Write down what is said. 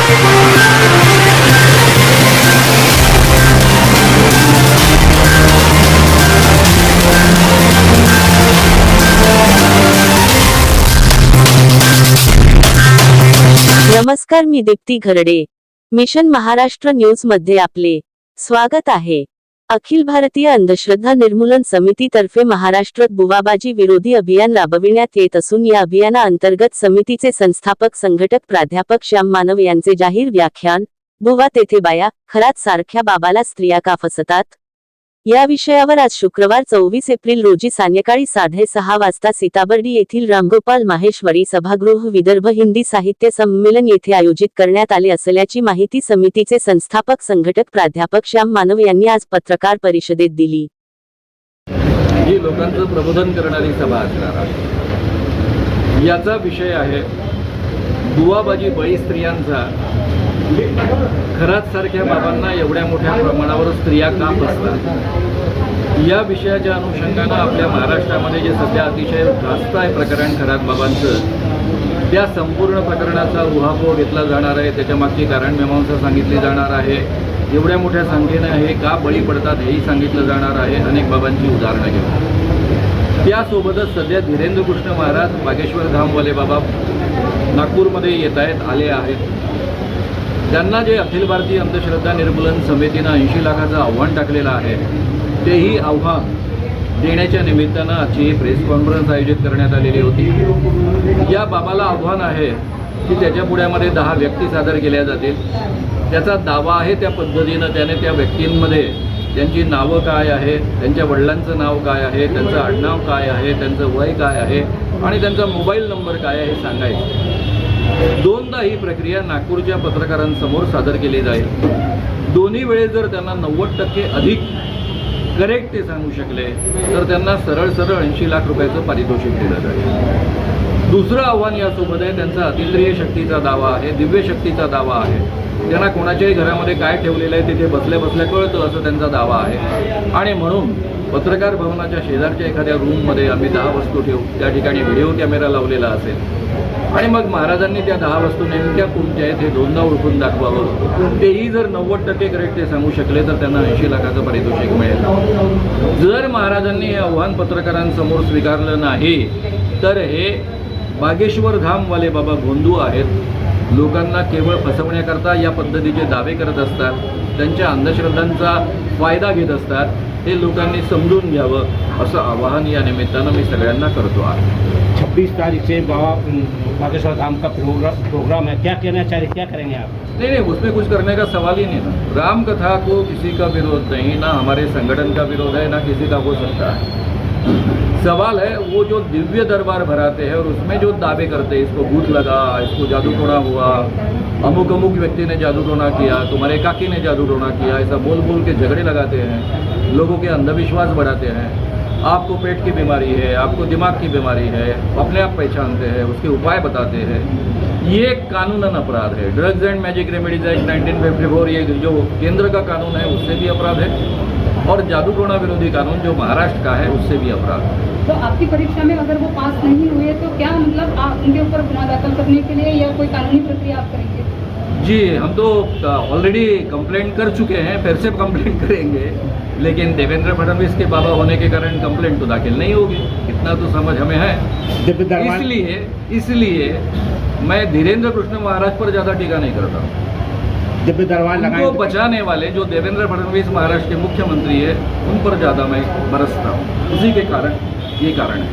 नमस्कार, मी Deepti Gharde. Mission Maharashtra news मध्ये आपले स्वागत आहे. अखिल भारतीय अंधश्रद्धा निर्मूलन समितीतर्फे महाराष्ट्रात बुवाबाजी विरोधी अभियान राबविण्यात येत असून या अभियानाअंतर्गत समितीचे संस्थापक संघटक प्राध्यापक श्याम मानव यांचे जाहीर व्याख्यान, बुवा तेथे बाया खरात सारख्या बाबाला स्त्रिया का फसतात, या विषयावर आज शुक्रवार 24 एप्रिल रोजी सायंकाळी 6:30 वाजता सीताबर्डी येथील रामगोपाल माहेश्वरी सभागृह विदर्भ हिंदी साहित्य संमेलन येथे आयोजित करण्यात आले असल्याची माहिती समितीचे संस्थापक संघटक प्राध्यापक श्याम मानव यांनी आज पत्रकार परिषदेत दिली. ही लोकांचं प्रबोधन करणारी सभा असणार आहे. याचा विषय आहे बुवाबाजी बळी स्त्रियांचा. खरात सारख्या बाबांना एवढ्या मोठ्या प्रमाणावर स्त्रिया का फसतात, या विषयाच्या अनुषंगानं आपल्या महाराष्ट्रामध्ये जे सध्या अतिशय जास्त आहे प्रकरण खरात बाबांचं, त्या संपूर्ण प्रकरणाचा उहापोह घेतला जाणार आहे. त्याच्यामागची कारणमीमांसा सांगितली जाणार आहे. एवढ्या मोठ्या संख्येने हे का बळी पडतात हेही सांगितलं जाणार आहे. अनेक बाबांची उदाहरणं घेऊन त्यासोबतच सध्या धीरेंद्र कृष्ण महाराज बागेश्वर धामवाले बाबा नागपूरमध्ये येत आहेत, आले आहेत. त्यांना जे अखिल भारतीय अंधश्रद्धा निर्मूलन समितीनं 80 लाखाचं आव्हान टाकलेलं आहे, तेही आव्हान देण्याच्या निमित्तानं आजची प्रेस कॉन्फरन्स आयोजित करण्यात आलेली होती. या बाबाला आव्हान आहे की त्याच्या पुढ्यामध्ये 10 व्यक्ती सादर केल्या जातील. त्याचा दावा आहे त्या पद्धतीनं त्याने त्या व्यक्तींमध्ये त्यांची नावं काय आहे, त्यांच्या वडिलांचं नाव काय आहे, त्यांचं आडनाव काय आहे, त्यांचं वय काय आहे आणि त्यांचा मोबाईल नंबर काय आहे हे सांगायचं. दोनदा ही प्रक्रिया नागपूरच्या पत्रकारांसमोर सादर केली जाईल. दोन्ही वेळेस जर त्यांना 90% अधिक करेक्ट ते सांगू शकले तर त्यांना सरळ 80 लाख रुपयाचं पारितोषिक दिलं जाईल. दुसरं आव्हान यासोबत आहे, त्यांचा अतिंद्रिय शक्तीचा दावा आहे, दिव्य शक्तीचा दावा आहे. त्यांना कोणाच्याही घरामध्ये काय ठेवलेलं आहे तिथे बसल्या बसल्या कळतं असं त्यांचा दावा आहे. आणि म्हणून पत्रकार भवनाच्या शेजारच्या एखाद्या रूममध्ये आम्ही 10 वस्तू ठेवू, त्या ठिकाणी व्हिडिओ कॅमेरा लावलेला असेल आणि मग महाराजांनी त्या 10 वस्तू नेमक्या कोणत्या आहेत हे दोनदा ओळखून दाखवावं. तेही जर 90% करेक्ट ते सांगू शकले तर त्यांना 80 लाखाचं पारितोषिक मिळेल. जर महाराजांनी हे आव्हान पत्रकारांसमोर स्वीकारलं नाही तर हे बागेश्वर धामवाले बाबा गोंधू आहेत. लोकांना केवळ फसवण्याकरता या पद्धतीचे दावे करत असतात, त्यांच्या अंधश्रद्धांचा फायदा घेत असतात. हे लोकांनी समजून घ्यावं असं आवाहन या निमित्तानं मी सगळ्यांना करतो आहे. 26 तारीख से बागेश्वर धाम का प्रोग्राम है, क्या कहना चाहिए, क्या करेंगे आप? नहीं, उसमें कुछ करने का सवाल ही नहीं था. राम कथा को किसी का विरोध नहीं, ना हमारे संगठन का विरोध है, ना किसी का हो सकता है. सवाल है वो जो दिव्य दरबार भराते हैं और उसमें जो दावे करते हैं, इसको भूत लगा, इसको जादू टोना हुआ, अमुक अमुक व्यक्ति ने जादू टोना किया, तुम्हारे काकी ने जादू टोना किया, ऐसा बोल बोल के झगड़े लगाते हैं, लोगों के अंधविश्वास बढ़ाते हैं. आपको पेट की बीमारी है, आपको दिमाग की बीमारी है, अपने आप पहचानते हैं, उसके उपाय बताते हैं. ये कानूनन अपराध है. Drugs end magic remedies act 1954 ये जो केंद्र का कानून है उससे भी अपराध है और जादू टोना विरोधी कानून जो महाराष्ट्र का है उससे भी अपराध है. तो आपकी परीक्षा में अगर वो पास नहीं हुए तो क्या मतलब आप उनके ऊपर गुनाह दाखिल करने के लिए या कोई कानूनी प्रक्रिया आप करेंगे? जी, हम तो ऑलरेडी कंप्लेंट कर चुके हैं, फिर से कंप्लेंट करेंगे. लेकिन देवेंद्र फडणवीस के बाबा होने के कारण कंप्लेंट तो दाखिल नहीं होगी, इतना तो समझ हमें है. इसलिए मैं धीरेंद्र कृष्ण महाराज पर ज़्यादा टीका नहीं करता. उनको बचाने वाले जो देवेंद्र फडणवीस महाराष्ट्र के मुख्यमंत्री है उन पर ज़्यादा मैं बरसता हूँ. उसी के कारण ये कारण है.